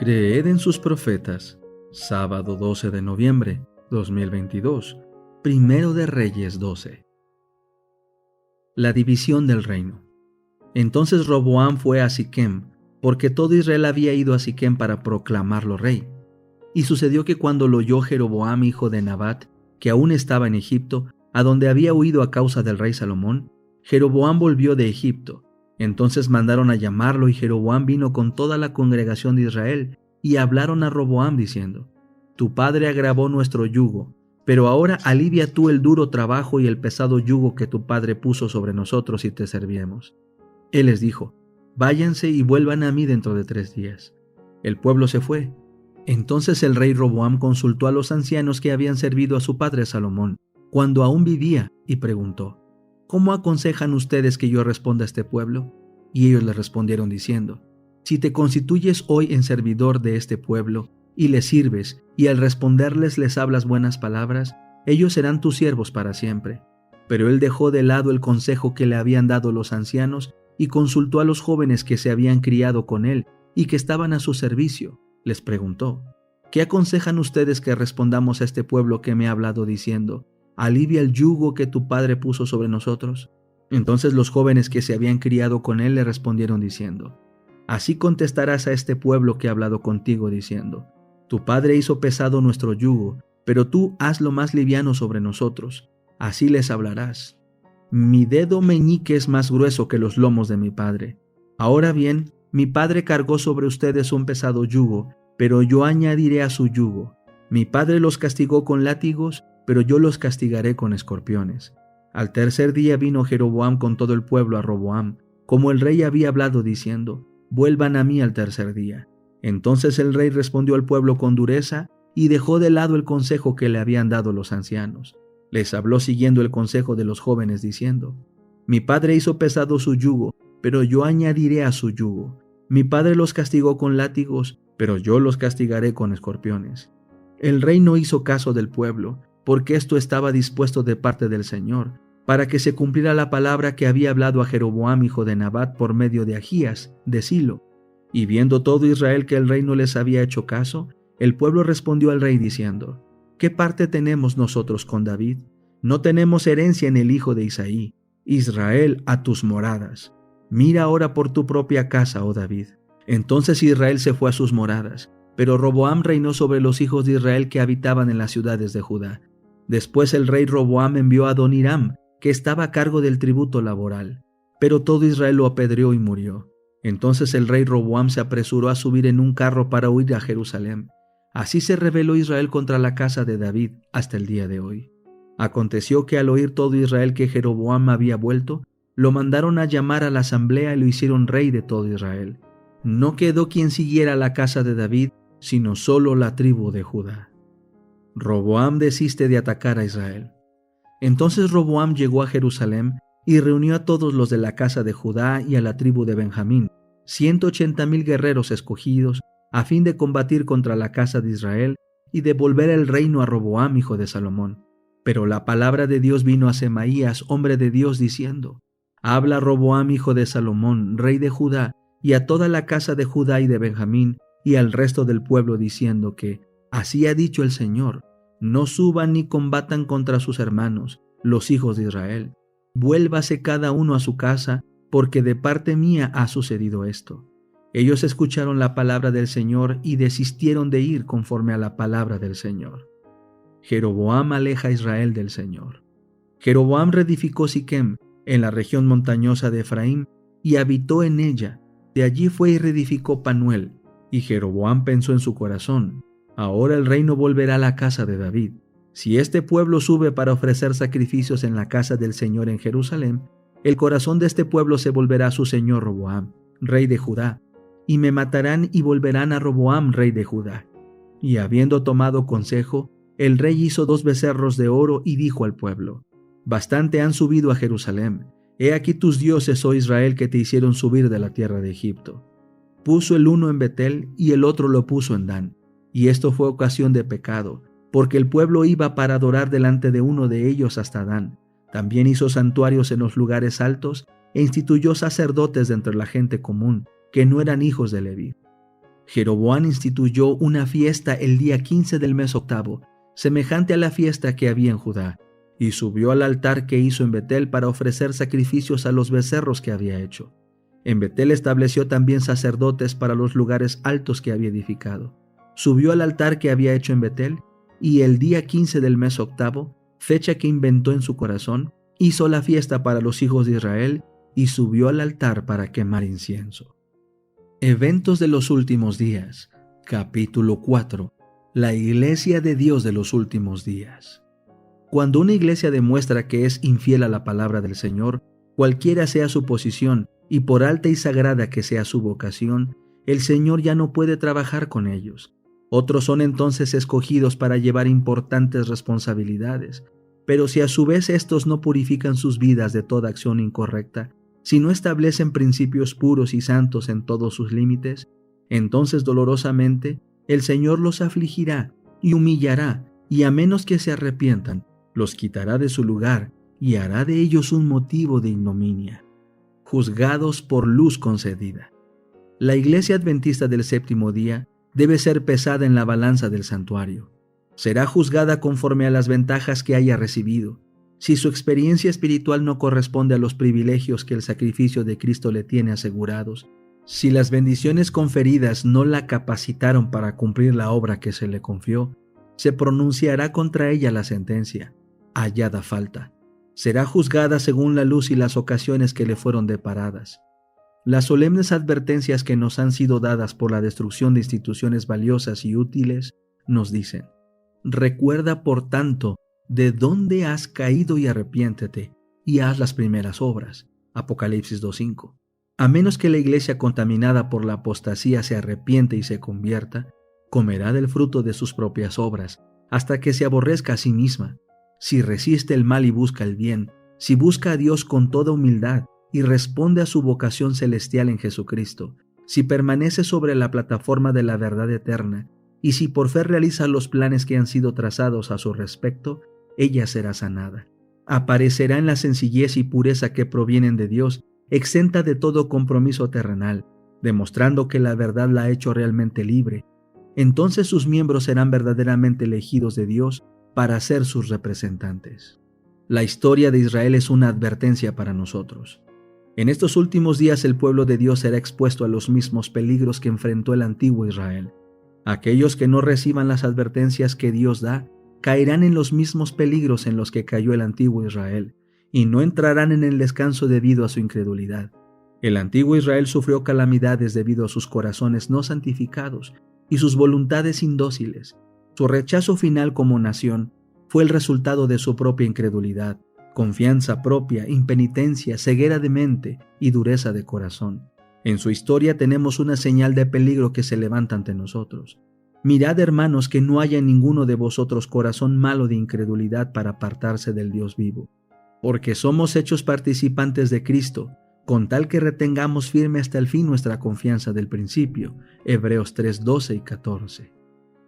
Creed en sus profetas. Sábado 12 de noviembre 2022. Primero de Reyes 12. La división del reino. Entonces Roboam fue a Siquem, porque todo Israel había ido a Siquem para proclamarlo rey. Y sucedió que cuando lo oyó Jeroboam, hijo de Nabat, que aún estaba en Egipto, a donde había huido a causa del rey Salomón, Jeroboam volvió de Egipto. Entonces mandaron a llamarlo, y Jeroboam vino con toda la congregación de Israel, y hablaron a Roboam diciendo: Tu padre agravó nuestro yugo, pero ahora alivia tú el duro trabajo y el pesado yugo que tu padre puso sobre nosotros, y te serviremos. Él les dijo: Váyanse y vuelvan a mí dentro de 3 días. El pueblo se fue. Entonces el rey Roboam consultó a los ancianos que habían servido a su padre Salomón, cuando aún vivía, y preguntó: ¿Cómo aconsejan ustedes que yo responda a este pueblo? Y ellos le respondieron diciendo: Si te constituyes hoy en servidor de este pueblo, y les sirves, y al responderles les hablas buenas palabras, ellos serán tus siervos para siempre. Pero él dejó de lado el consejo que le habían dado los ancianos, y consultó a los jóvenes que se habían criado con él, y que estaban a su servicio. Les preguntó: ¿Qué aconsejan ustedes que respondamos a este pueblo que me ha hablado diciendo: Alivia el yugo que tu padre puso sobre nosotros? Entonces los jóvenes que se habían criado con él le respondieron diciendo: Así contestarás a este pueblo que ha hablado contigo diciendo: Tu padre hizo pesado nuestro yugo, pero tú hazlo más liviano sobre nosotros. Así les hablarás: Mi dedo meñique es más grueso que los lomos de mi padre. Ahora bien, mi padre cargó sobre ustedes un pesado yugo, pero yo añadiré a su yugo. Mi padre los castigó con látigos, pero yo los castigaré con escorpiones. Al tercer día vino Jeroboam con todo el pueblo a Roboam, como el rey había hablado diciendo: Vuelvan a mí al tercer día. Entonces el rey respondió al pueblo con dureza, y dejó de lado el consejo que le habían dado los ancianos. Les habló siguiendo el consejo de los jóvenes diciendo: Mi padre hizo pesado su yugo, pero yo añadiré a su yugo. Mi padre los castigó con látigos, pero yo los castigaré con escorpiones. El rey no hizo caso del pueblo, porque esto estaba dispuesto de parte del Señor, para que se cumpliera la palabra que había hablado a Jeroboam, hijo de Nabat, por medio de Ahías, de Silo. Y viendo todo Israel que el rey no les había hecho caso, el pueblo respondió al rey diciendo: ¿Qué parte tenemos nosotros con David? No tenemos herencia en el hijo de Isaí. Israel, a tus moradas. Mira ahora por tu propia casa, oh David. Entonces Israel se fue a sus moradas, pero Roboam reinó sobre los hijos de Israel que habitaban en las ciudades de Judá. Después el rey Roboam envió a Adoniram, que estaba a cargo del tributo laboral, pero todo Israel lo apedreó y murió. Entonces el rey Roboam se apresuró a subir en un carro para huir a Jerusalén. Así se rebeló Israel contra la casa de David hasta el día de hoy. Aconteció que al oír todo Israel que Jeroboam había vuelto, lo mandaron a llamar a la asamblea y lo hicieron rey de todo Israel. No quedó quien siguiera la casa de David, sino solo la tribu de Judá. Roboam desiste de atacar a Israel. Entonces Roboam llegó a Jerusalén y reunió a todos los de la casa de Judá y a la tribu de Benjamín, 180,000 guerreros escogidos, a fin de combatir contra la casa de Israel y devolver el reino a Roboam, hijo de Salomón. Pero la palabra de Dios vino a Semaías, hombre de Dios, diciendo: Habla Roboam, hijo de Salomón, rey de Judá, y a toda la casa de Judá y de Benjamín, y al resto del pueblo, diciendo que así ha dicho el Señor: No suban ni combatan contra sus hermanos, los hijos de Israel. Vuélvase cada uno a su casa, porque de parte mía ha sucedido esto. Ellos escucharon la palabra del Señor y desistieron de ir conforme a la palabra del Señor. Jeroboam aleja a Israel del Señor. Jeroboam reedificó Siquem, en la región montañosa de Efraín, y habitó en ella. De allí fue y reedificó Panuel. Y Jeroboam pensó en su corazón: Ahora el reino volverá a la casa de David. Si este pueblo sube para ofrecer sacrificios en la casa del Señor en Jerusalén, el corazón de este pueblo se volverá a su señor Roboam, rey de Judá, y me matarán y volverán a Roboam, rey de Judá. Y habiendo tomado consejo, el rey hizo 2 becerros de oro y dijo al pueblo: Bastante han subido a Jerusalén. He aquí tus dioses, oh Israel, que te hicieron subir de la tierra de Egipto. Puso el uno en Betel y el otro lo puso en Dan. Y esto fue ocasión de pecado, porque el pueblo iba para adorar delante de uno de ellos hasta Dan. También hizo santuarios en los lugares altos e instituyó sacerdotes de entre la gente común, que no eran hijos de Leví. Jeroboam instituyó una fiesta el día 15 del mes octavo, semejante a la fiesta que había en Judá, y subió al altar que hizo en Betel para ofrecer sacrificios a los becerros que había hecho. En Betel estableció también sacerdotes para los lugares altos que había edificado. Subió al altar que había hecho en Betel, y el día 15 del mes octavo, fecha que inventó en su corazón, hizo la fiesta para los hijos de Israel y subió al altar para quemar incienso. Eventos de los últimos días, capítulo 4. La Iglesia de Dios de los últimos días. Cuando una iglesia demuestra que es infiel a la palabra del Señor, cualquiera sea su posición y por alta y sagrada que sea su vocación, el Señor ya no puede trabajar con ellos. Otros son entonces escogidos para llevar importantes responsabilidades, pero si a su vez estos no purifican sus vidas de toda acción incorrecta, si no establecen principios puros y santos en todos sus límites, entonces dolorosamente el Señor los afligirá y humillará, y a menos que se arrepientan, los quitará de su lugar y hará de ellos un motivo de ignominia. Juzgados por luz concedida. La Iglesia Adventista del Séptimo Día debe ser pesada en la balanza del santuario. Será juzgada conforme a las ventajas que haya recibido. Si su experiencia espiritual no corresponde a los privilegios que el sacrificio de Cristo le tiene asegurados, si las bendiciones conferidas no la capacitaron para cumplir la obra que se le confió, se pronunciará contra ella la sentencia: hallada falta. Será juzgada según la luz y las ocasiones que le fueron deparadas. Las solemnes advertencias que nos han sido dadas por la destrucción de instituciones valiosas y útiles nos dicen: recuerda, por tanto, de dónde has caído y arrepiéntete, y haz las primeras obras. Apocalipsis 2:5. A menos que la iglesia contaminada por la apostasía se arrepiente y se convierta, comerá del fruto de sus propias obras, hasta que se aborrezca a sí misma. Si resiste el mal y busca el bien, si busca a Dios con toda humildad y responde a su vocación celestial en Jesucristo, si permanece sobre la plataforma de la verdad eterna, y si por fe realiza los planes que han sido trazados a su respecto, ella será sanada. Aparecerá en la sencillez y pureza que provienen de Dios, exenta de todo compromiso terrenal, demostrando que la verdad la ha hecho realmente libre. Entonces sus miembros serán verdaderamente elegidos de Dios para ser sus representantes. La historia de Israel es una advertencia para nosotros. En estos últimos días el pueblo de Dios será expuesto a los mismos peligros que enfrentó el antiguo Israel. Aquellos que no reciban las advertencias que Dios da, caerán en los mismos peligros en los que cayó el antiguo Israel, y no entrarán en el descanso debido a su incredulidad. El antiguo Israel sufrió calamidades debido a sus corazones no santificados y sus voluntades indóciles. Su rechazo final como nación fue el resultado de su propia incredulidad, confianza propia, impenitencia, ceguera de mente y dureza de corazón. En su historia tenemos una señal de peligro que se levanta ante nosotros. Mirad, hermanos, que no haya en ninguno de vosotros corazón malo de incredulidad para apartarse del Dios vivo. Porque somos hechos participantes de Cristo, con tal que retengamos firme hasta el fin nuestra confianza del principio. Hebreos 3:12 y 14.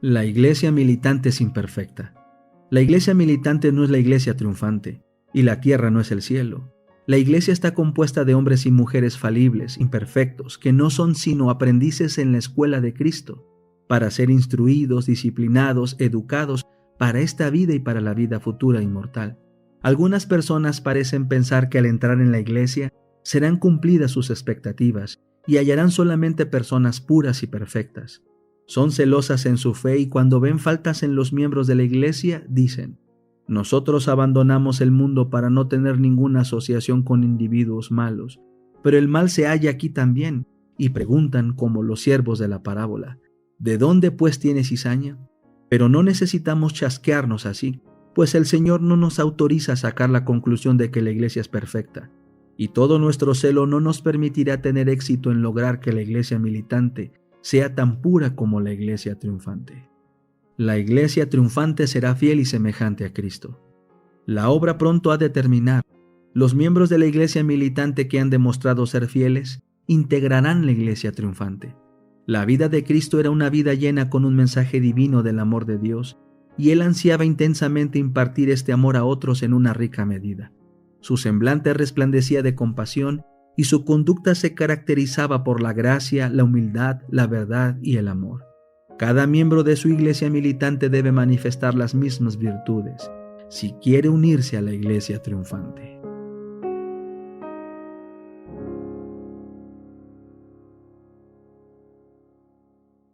La iglesia militante es imperfecta. La iglesia militante no es la iglesia triunfante, y la tierra no es el cielo. La iglesia está compuesta de hombres y mujeres falibles, imperfectos, que no son sino aprendices en la escuela de Cristo, para ser instruidos, disciplinados, educados para esta vida y para la vida futura inmortal. Algunas personas parecen pensar que al entrar en la iglesia serán cumplidas sus expectativas y hallarán solamente personas puras y perfectas. Son celosas en su fe y cuando ven faltas en los miembros de la iglesia, dicen: nosotros abandonamos el mundo para no tener ninguna asociación con individuos malos, pero el mal se halla aquí también, y preguntan como los siervos de la parábola: ¿de dónde pues tiene cizaña? Pero no necesitamos chasquearnos así, pues el Señor no nos autoriza a sacar la conclusión de que la iglesia es perfecta, y todo nuestro celo no nos permitirá tener éxito en lograr que la iglesia militante sea tan pura como la iglesia triunfante. La iglesia triunfante será fiel y semejante a Cristo. La obra pronto ha de terminar. Los miembros de la iglesia militante que han demostrado ser fieles integrarán la iglesia triunfante. La vida de Cristo era una vida llena con un mensaje divino del amor de Dios, y Él ansiaba intensamente impartir este amor a otros en una rica medida. Su semblante resplandecía de compasión y su conducta se caracterizaba por la gracia, la humildad, la verdad y el amor. Cada miembro de su iglesia militante debe manifestar las mismas virtudes si quiere unirse a la iglesia triunfante.